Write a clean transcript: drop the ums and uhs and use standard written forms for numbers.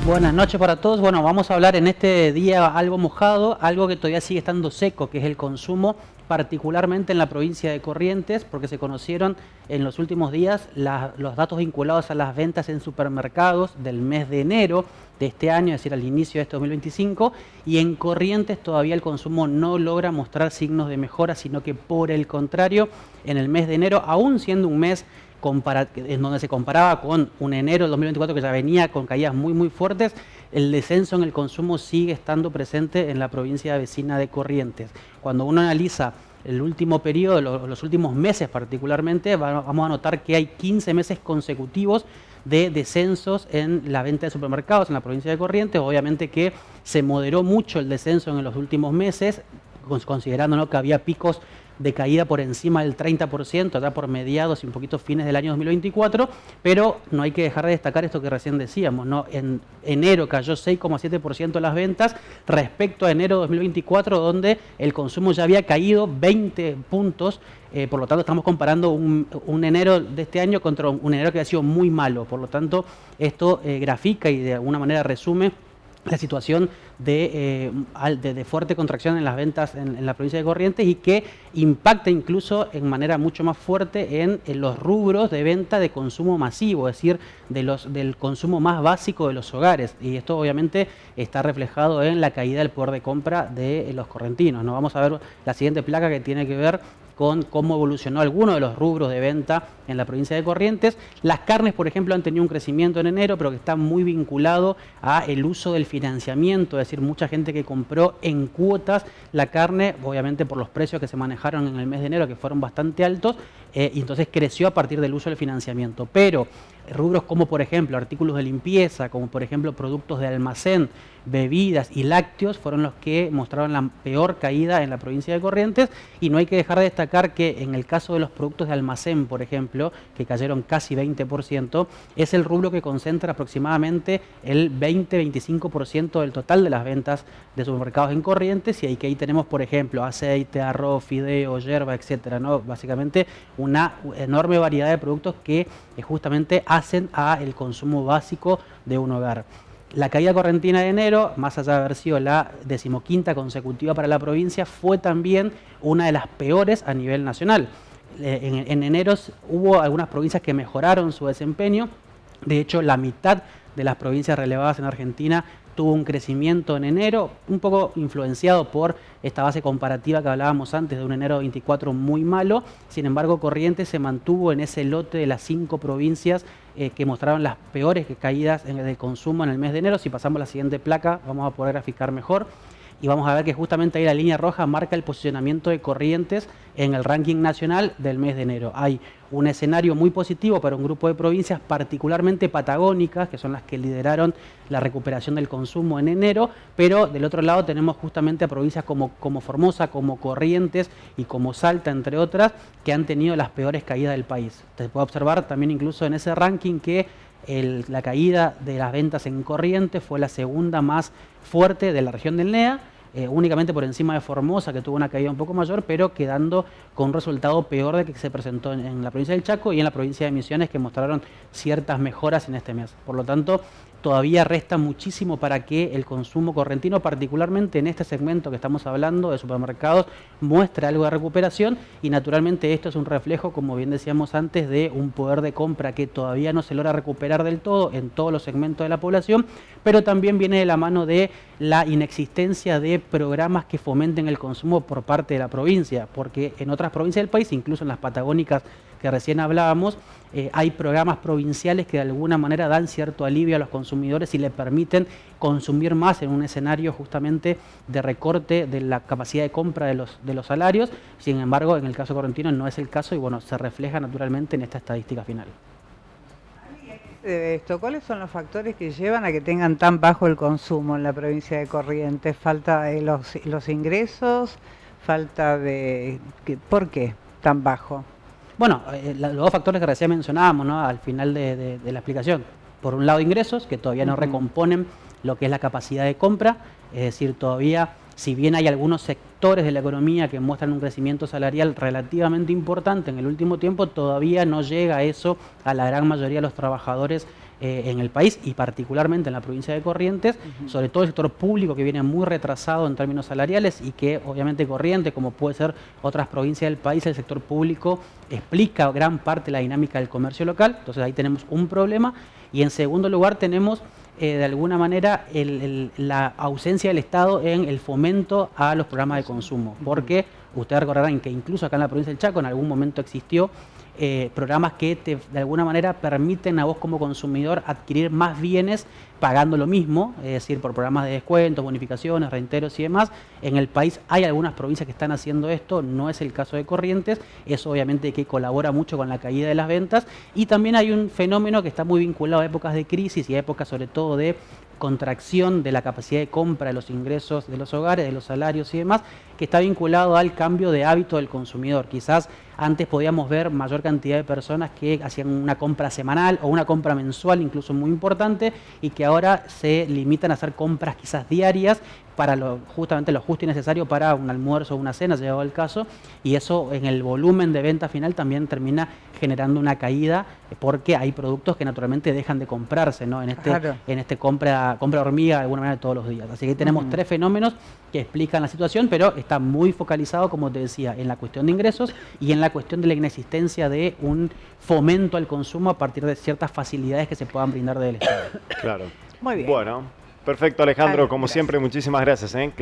Buenas noches para todos. Bueno, vamos a hablar en este día algo mojado, algo que todavía sigue estando seco, que es el consumo, particularmente en la provincia de Corrientes, porque se conocieron en los últimos días los datos vinculados a las ventas en supermercados del mes de enero de este año, es decir, al inicio de este 2025, y en Corrientes todavía el consumo no logra mostrar signos de mejora, sino que por el contrario, en el mes de enero, aún siendo un mes en donde se comparaba con un enero del 2024 que ya venía con caídas muy fuertes, el descenso en el consumo sigue estando presente en la provincia vecina de Corrientes. Cuando uno analiza el último periodo, los últimos meses particularmente, vamos a notar que hay 15 meses consecutivos de descensos en la venta de supermercados en la provincia de Corrientes. Obviamente que se moderó mucho el descenso en los últimos meses, considerando, ¿no?, que había picos de caída por encima del 30%, ya por mediados y un poquito fines del año 2024, pero no hay que dejar de destacar esto que recién decíamos, ¿no? En enero cayó 6,7% las ventas respecto a enero de 2024, donde el consumo ya había caído 20 puntos, por lo tanto estamos comparando un enero de este año contra un enero que ha sido muy malo, por lo tanto esto grafica y de alguna manera resume la situación de fuerte contracción en las ventas en la provincia de Corrientes y que impacta incluso en manera mucho más fuerte en los rubros de venta de consumo masivo, es decir, del consumo más básico de los hogares. Y esto obviamente está reflejado en la caída del poder de compra de los correntinos, ¿no? Vamos a ver la siguiente placa que tiene que ver con cómo evolucionó alguno de los rubros de venta en la provincia de Corrientes. Las carnes, por ejemplo, han tenido un crecimiento en enero, pero que está muy vinculado a el uso del financiamiento, es decir, mucha gente que compró en cuotas la carne, obviamente por los precios que se manejaron en el mes de enero, que fueron bastante altos, y entonces creció a partir del uso del financiamiento. Pero rubros como, por ejemplo, artículos de limpieza, como por ejemplo productos de almacén, bebidas y lácteos fueron los que mostraron la peor caída en la provincia de Corrientes, y no hay que dejar de destacar que en el caso de los productos de almacén, por ejemplo, que cayeron casi 20%, es el rubro que concentra aproximadamente el 20-25% del total de las ventas de supermercados en Corrientes, y ahí tenemos, por ejemplo, aceite, arroz, fideo, yerba, etcétera, ¿no? Básicamente una enorme variedad de productos que justamente hacen al consumo básico de un hogar. La caída correntina de enero, más allá de haber sido la 15ª consecutiva para la provincia, fue también una de las peores a nivel nacional. En enero hubo algunas provincias que mejoraron su desempeño. De hecho, la mitad de las provincias relevadas en Argentina tuvo un crecimiento en enero, un poco influenciado por esta base comparativa que hablábamos antes de un enero 24 muy malo. Sin embargo, Corrientes se mantuvo en ese lote de las 5 provincias que mostraron las peores caídas en el consumo en el mes de enero. Si pasamos a la siguiente placa, vamos a poder graficar mejor. Y vamos a ver que justamente ahí la línea roja marca el posicionamiento de Corrientes en el ranking nacional del mes de enero. Hay un escenario muy positivo para un grupo de provincias, particularmente patagónicas, que son las que lideraron la recuperación del consumo en enero, pero del otro lado tenemos justamente a provincias como Formosa, como Corrientes y como Salta, entre otras, que han tenido las peores caídas del país. Se puede observar también incluso en ese ranking que la caída de las ventas en Corrientes fue la segunda más fuerte de la región del NEA, únicamente por encima de Formosa, que tuvo una caída un poco mayor, pero quedando con un resultado peor de que se presentó en la provincia del Chaco y en la provincia de Misiones, que mostraron ciertas mejoras en este mes. Por lo tanto, todavía resta muchísimo para que el consumo correntino, particularmente en este segmento que estamos hablando de supermercados, muestre algo de recuperación, y naturalmente esto es un reflejo, como bien decíamos antes, de un poder de compra que todavía no se logra recuperar del todo en todos los segmentos de la población, pero también viene de la mano de la inexistencia de programas que fomenten el consumo por parte de la provincia, porque en otras provincias del país, incluso en las patagónicas que recién hablábamos, hay programas provinciales que de alguna manera dan cierto alivio a los consumidores y le permiten consumir más en un escenario justamente de recorte de la capacidad de compra de los salarios. Sin embargo, en el caso correntino no es el caso y bueno, se refleja naturalmente en esta estadística final. Esto, ¿cuáles son los factores que llevan a que tengan tan bajo el consumo en la provincia de Corrientes? ¿Falta de los ingresos? ¿Falta de...? ¿Por qué tan bajo? Bueno, los dos factores que recién mencionábamos, ¿no?, al final de la explicación. Por un lado, ingresos, que todavía no recomponen lo que es la capacidad de compra, es decir, todavía, si bien hay algunos sectores de la economía que muestran un crecimiento salarial relativamente importante en el último tiempo, todavía no llega eso a la gran mayoría de los trabajadores en el país y particularmente en la provincia de Corrientes, sobre todo el sector público que viene muy retrasado en términos salariales y que obviamente Corrientes, como puede ser otras provincias del país, el sector público explica gran parte de la dinámica del comercio local, entonces ahí tenemos un problema. Y en segundo lugar tenemos de alguna manera la ausencia del Estado en el fomento a los programas de consumo, porque ustedes recordarán que incluso acá en la provincia del Chaco en algún momento existió programas que de alguna manera permiten a vos como consumidor adquirir más bienes pagando lo mismo, es decir, por programas de descuentos, bonificaciones, renteros y demás. En el país hay algunas provincias que están haciendo esto, no es el caso de Corrientes, eso obviamente que colabora mucho con la caída de las ventas, y también hay un fenómeno que está muy vinculado a épocas de crisis y a épocas sobre todo de contracción de la capacidad de compra de los ingresos de los hogares, de los salarios y demás, que está vinculado al cambio de hábito del consumidor. Quizás antes podíamos ver mayor cantidad de personas que hacían una compra semanal o una compra mensual, incluso muy importante, y que ahora se limitan a hacer compras quizás diarias para justamente lo justo y necesario para un almuerzo o una cena, llegado el caso, y eso en el volumen de venta final también termina generando una caída porque hay productos que naturalmente dejan de comprarse, ¿no? En este compra hormiga de alguna manera todos los días. Así que tenemos tres fenómenos que explican la situación, pero está muy focalizado, como te decía, en la cuestión de ingresos y en la cuestión de la inexistencia de un fomento al consumo a partir de ciertas facilidades que se puedan brindar del Estado. Claro. Muy bien. Bueno, perfecto, Alejandro, como siempre, muchísimas gracias, ¿eh?